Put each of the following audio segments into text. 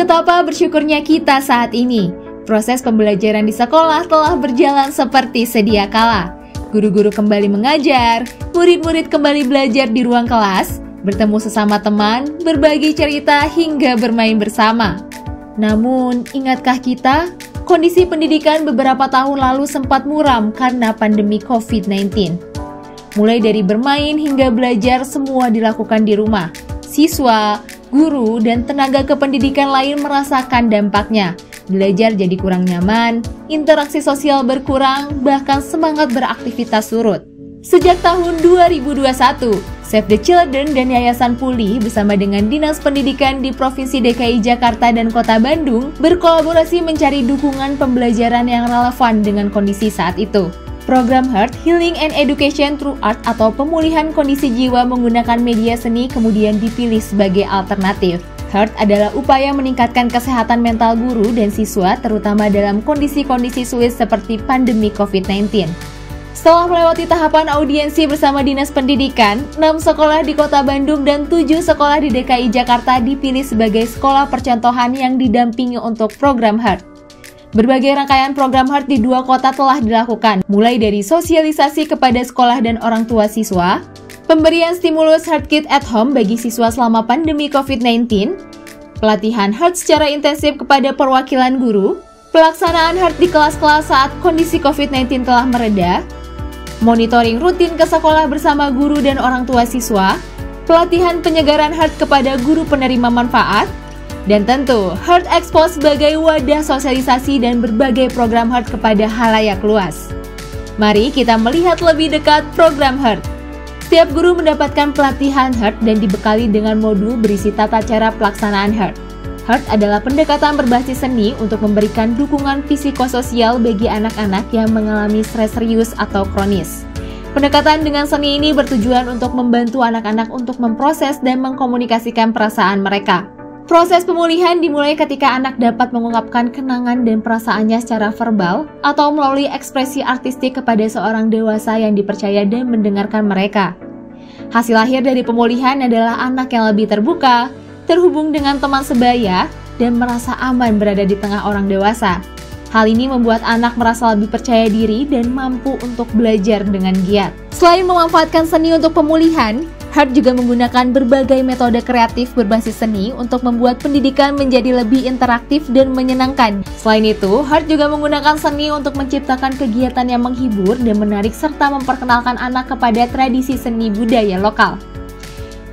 Betapa bersyukurnya kita saat ini. Proses pembelajaran di sekolah telah berjalan seperti sedia kala. Guru-guru kembali mengajar, murid-murid kembali belajar di ruang kelas, bertemu sesama teman, berbagi cerita hingga bermain bersama. Namun, ingatkah kita, kondisi pendidikan beberapa tahun lalu sempat muram karena pandemi COVID-19. Mulai dari bermain hingga belajar semua dilakukan di rumah. Siswa, guru, dan tenaga kependidikan lain merasakan dampaknya. Belajar jadi kurang nyaman, interaksi sosial berkurang, bahkan semangat beraktivitas surut. Sejak tahun 2021, Save the Children dan Yayasan Puli bersama dengan Dinas Pendidikan di Provinsi DKI Jakarta dan Kota Bandung berkolaborasi mencari dukungan pembelajaran yang relevan dengan kondisi saat itu. Program Heart Healing and Education Through Art atau pemulihan kondisi jiwa menggunakan media seni kemudian dipilih sebagai alternatif. Heart adalah upaya meningkatkan kesehatan mental guru dan siswa terutama dalam kondisi-kondisi sulit seperti pandemi COVID-19. Setelah melewati tahapan audiensi bersama Dinas Pendidikan, 6 sekolah di Kota Bandung dan 7 sekolah di DKI Jakarta dipilih sebagai sekolah percontohan yang didampingi untuk program Heart. Berbagai rangkaian program Heart di 2 kota telah dilakukan, mulai dari sosialisasi kepada sekolah dan orang tua siswa, pemberian stimulus Heart Kit at Home bagi siswa selama pandemi COVID-19, pelatihan Heart secara intensif kepada perwakilan guru, pelaksanaan Heart di kelas-kelas saat kondisi COVID-19 telah mereda, monitoring rutin ke sekolah bersama guru dan orang tua siswa, pelatihan penyegaran Heart kepada guru penerima manfaat, dan tentu Heart Expo sebagai wadah sosialisasi dan berbagai program Heart kepada halayak luas. Mari kita melihat lebih dekat program Heart. Setiap guru mendapatkan pelatihan Heart dan dibekali dengan modul berisi tata cara pelaksanaan Heart. Heart adalah pendekatan berbasis seni untuk memberikan dukungan psikososial bagi anak-anak yang mengalami stres serius atau kronis. Pendekatan dengan seni ini bertujuan untuk membantu anak-anak untuk memproses dan mengkomunikasikan perasaan mereka. Proses pemulihan dimulai ketika anak dapat mengungkapkan kenangan dan perasaannya secara verbal atau melalui ekspresi artistik kepada seorang dewasa yang dipercaya dan mendengarkan mereka. Hasil akhir dari pemulihan adalah anak yang lebih terbuka, terhubung dengan teman sebaya, dan merasa aman berada di tengah orang dewasa. Hal ini membuat anak merasa lebih percaya diri dan mampu untuk belajar dengan giat. Selain memanfaatkan seni untuk pemulihan, Heart juga menggunakan berbagai metode kreatif berbasis seni untuk membuat pendidikan menjadi lebih interaktif dan menyenangkan. Selain itu, Heart juga menggunakan seni untuk menciptakan kegiatan yang menghibur dan menarik serta memperkenalkan anak kepada tradisi seni budaya lokal.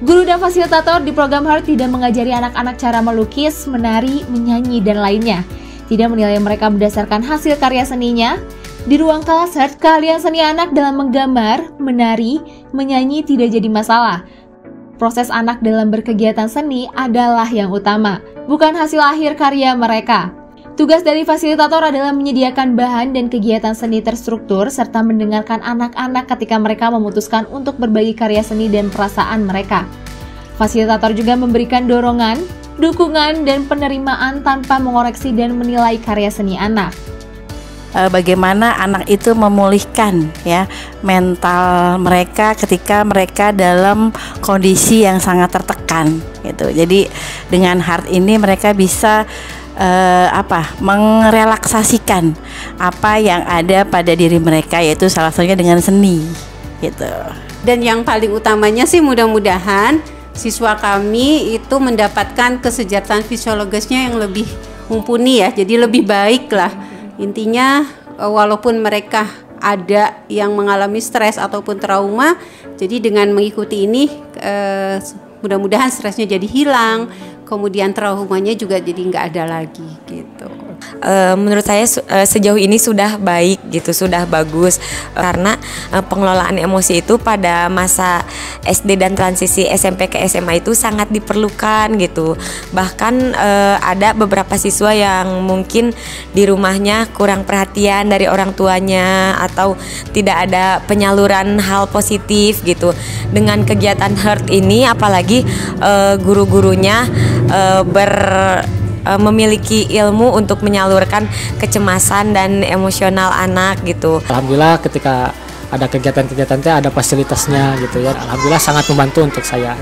Guru dan fasilitator di program Heart tidak mengajari anak-anak cara melukis, menari, menyanyi, dan lainnya. Tidak menilai mereka berdasarkan hasil karya seninya. Di ruang kelas Heart, keahlian seni anak dalam menggambar, menari, menyanyi tidak jadi masalah. Proses anak dalam berkegiatan seni adalah yang utama, bukan hasil akhir karya mereka. Tugas dari fasilitator adalah menyediakan bahan dan kegiatan seni terstruktur serta mendengarkan anak-anak ketika mereka memutuskan untuk berbagi karya seni dan perasaan mereka. Fasilitator juga memberikan dorongan, dukungan, dan penerimaan tanpa mengoreksi dan menilai karya seni anak. Bagaimana anak itu memulihkan ya mental mereka ketika mereka dalam kondisi yang sangat tertekan gitu. Jadi dengan Heart ini mereka bisa merelaksasikan apa yang ada pada diri mereka, yaitu salah satunya dengan seni gitu. Dan yang paling utamanya sih mudah-mudahan siswa kami itu mendapatkan kesejahteraan fisiologisnya yang lebih mumpuni ya, jadi lebih baik lah. Intinya walaupun mereka ada yang mengalami stres ataupun trauma, jadi dengan mengikuti ini mudah-mudahan stresnya jadi hilang, kemudian traumanya juga jadi nggak ada lagi gitu. Menurut saya sejauh ini sudah baik gitu, sudah bagus karena pengelolaan emosi itu pada masa SD dan transisi SMP ke SMA itu sangat diperlukan gitu. Bahkan ada beberapa siswa yang mungkin di rumahnya kurang perhatian dari orang tuanya atau tidak ada penyaluran hal positif gitu. Dengan kegiatan Heart ini apalagi guru-gurunya memiliki ilmu untuk menyalurkan kecemasan dan emosional anak gitu. Alhamdulillah ketika ada kegiatan-kegiatan itu ada fasilitasnya gitu ya. Alhamdulillah sangat membantu untuk saya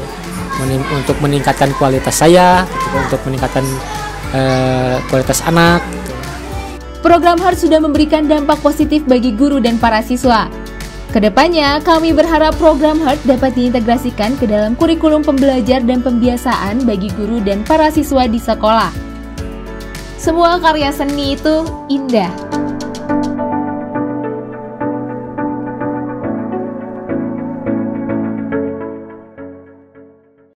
untuk meningkatkan kualitas saya, untuk meningkatkan kualitas anak. Program Heart sudah memberikan dampak positif bagi guru dan para siswa. Kedepannya, kami berharap program Heart dapat diintegrasikan ke dalam kurikulum pembelajar dan pembiasaan bagi guru dan para siswa di sekolah. Semua karya seni itu indah.